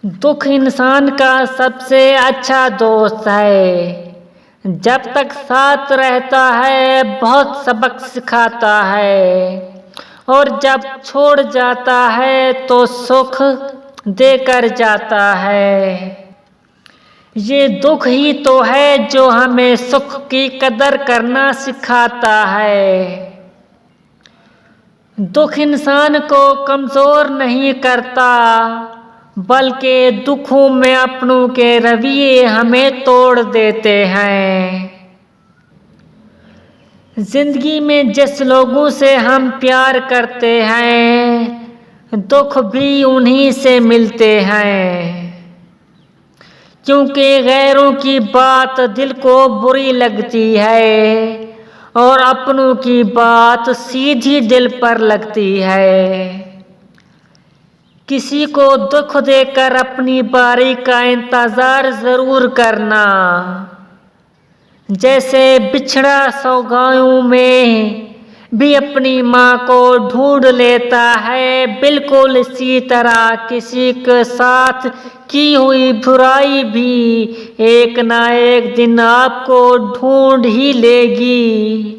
دکھ انسان کا سب سے اچھا دوست ہے۔ جب تک ساتھ رہتا ہے بہت سبق سکھاتا ہے، اور جب چھوڑ جاتا ہے تو سکھ دے کر جاتا ہے۔ یہ دکھ ہی تو ہے جو ہمیں سکھ کی قدر کرنا سکھاتا ہے۔ دکھ انسان کو کمزور نہیں کرتا، بلکہ دکھوں میں اپنوں کے رویے ہمیں توڑ دیتے ہیں۔ زندگی میں جس لوگوں سے ہم پیار کرتے ہیں، دکھ بھی انہی سے ملتے ہیں، کیونکہ غیروں کی بات دل کو بری لگتی ہے اور اپنوں کی بات سیدھی دل پر لگتی ہے۔ کسی کو دکھ دے کر اپنی باری کا انتظار ضرور کرنا، جیسے بچھڑا سوگاؤں میں بھی اپنی ماں کو ڈھونڈ لیتا ہے، بالکل اسی طرح کسی کے ساتھ کی ہوئی برائی بھی ایک نہ ایک دن آپ کو ڈھونڈ ہی لے گی۔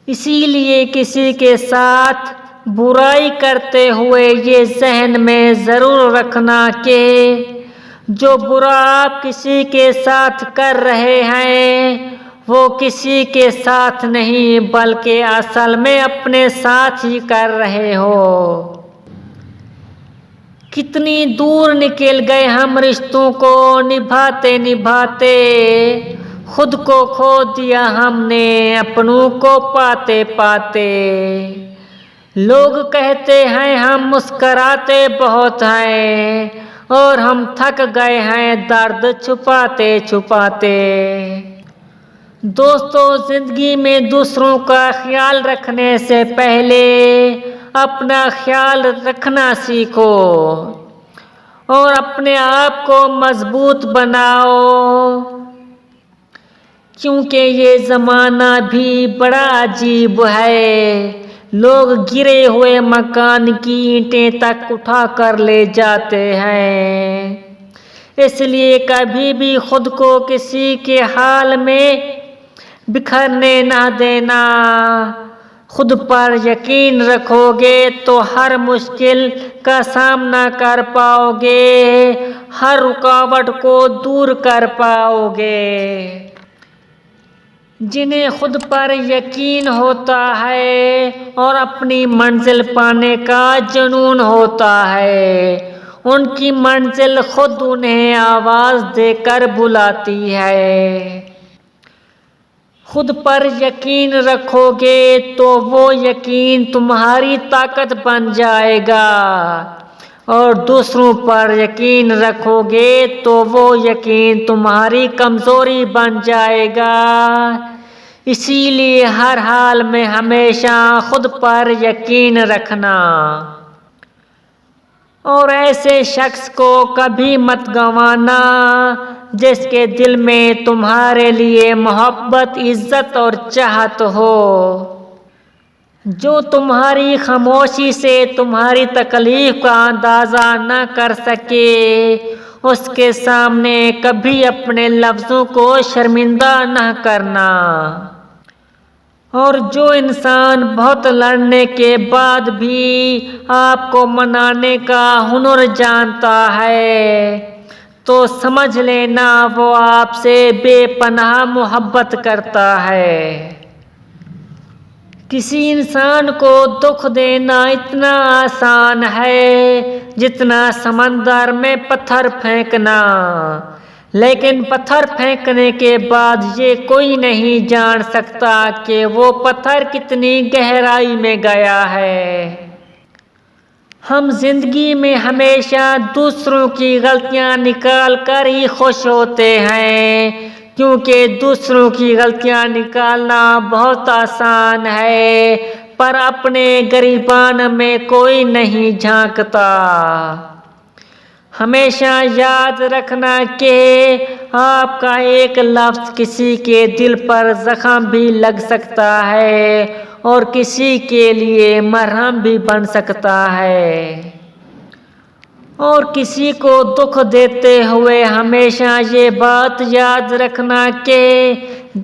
اسی لیے کسی کے ساتھ برائی کرتے ہوئے یہ ذہن میں ضرور رکھنا کہ جو برا آپ کسی کے ساتھ کر رہے ہیں وہ کسی کے ساتھ نہیں بلکہ اصل میں اپنے ساتھ ہی کر رہے ہو۔ کتنی دور نکل گئے ہم رشتوں کو نبھاتے نبھاتے، خود کو کھو دیا ہم نے اپنوں کو پاتے پاتے۔ لوگ کہتے ہیں ہم مسکراتے بہت ہیں، اور ہم تھک گئے ہیں درد چھپاتے چھپاتے۔ دوستو، زندگی میں دوسروں کا خیال رکھنے سے پہلے اپنا خیال رکھنا سیکھو اور اپنے آپ کو مضبوط بناؤ، کیونکہ یہ زمانہ بھی بڑا عجیب ہے۔ لوگ گرے ہوئے مکان کی اینٹیں تک اٹھا کر لے جاتے ہیں۔ اس لیے کبھی بھی خود کو کسی کے حال میں بکھرنے نہ دینا۔ خود پر یقین رکھو گے تو ہر مشکل کا سامنا کر پاؤ گے، ہر رکاوٹ کو دور کر پاؤ گے۔ جنہیں خود پر یقین ہوتا ہے اور اپنی منزل پانے کا جنون ہوتا ہے، ان کی منزل خود انہیں آواز دے کر بلاتی ہے۔ خود پر یقین رکھو گے تو وہ یقین تمہاری طاقت بن جائے گا، اور دوسروں پر یقین رکھو گے تو وہ یقین تمہاری کمزوری بن جائے گا۔ اسی لیے ہر حال میں ہمیشہ خود پر یقین رکھنا، اور ایسے شخص کو کبھی مت گنوانا جس کے دل میں تمہارے لیے محبت، عزت اور چاہت ہو، جو تمہاری خاموشی سے تمہاری تکلیف کا اندازہ نہ کر سکے، اس کے سامنے کبھی اپنے لفظوں کو شرمندہ نہ کرنا، اور جو انسان بہت لڑنے کے بعد بھی آپ کو منانے کا ہنر جانتا ہے تو سمجھ لینا وہ آپ سے بے پناہ محبت کرتا ہے۔ کسی انسان کو دکھ دینا اتنا آسان ہے جتنا سمندر میں پتھر پھینکنا، لیکن پتھر پھینکنے کے بعد یہ کوئی نہیں جان سکتا کہ وہ پتھر کتنی گہرائی میں گیا ہے۔ ہم زندگی میں ہمیشہ دوسروں کی غلطیاں نکال کر ہی خوش ہوتے ہیں، کیونکہ دوسروں کی غلطیاں نکالنا بہت آسان ہے، پر اپنے گریبان میں کوئی نہیں جھانکتا۔ ہمیشہ یاد رکھنا کہ آپ کا ایک لفظ کسی کے دل پر زخم بھی لگ سکتا ہے اور کسی کے لیے مرہم بھی بن سکتا ہے۔ اور کسی کو دکھ دیتے ہوئے ہمیشہ یہ بات یاد رکھنا کہ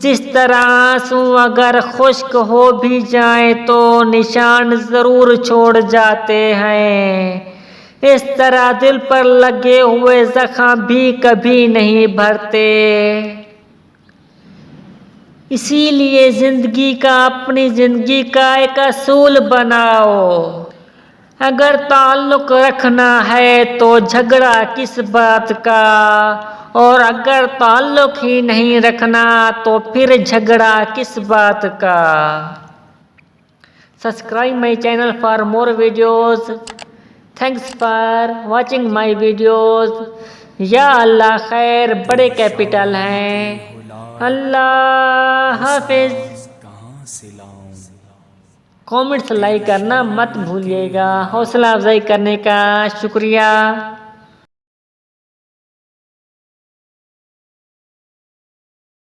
جس طرح آنسو اگر خشک ہو بھی جائیں تو نشان ضرور چھوڑ جاتے ہیں، اس طرح دل پر لگے ہوئے زخم بھی کبھی نہیں بھرتے۔ اسی لیے اپنی زندگی کا ایک اصول بناؤ، اگر تعلق رکھنا ہے تو جھگڑا کس بات کا، اور اگر تعلق ہی نہیں رکھنا تو پھر جھگڑا کس بات کا۔ Subscribe my channel for more videos. Thanks for watching my videos. یا اللہ خیر بڑے کیپٹل ہیں۔ اللہ حافظ۔ کامنٹس لائک کرنا مت بھولیے گا، حوصلہ افزائی کرنے کا شکریہ۔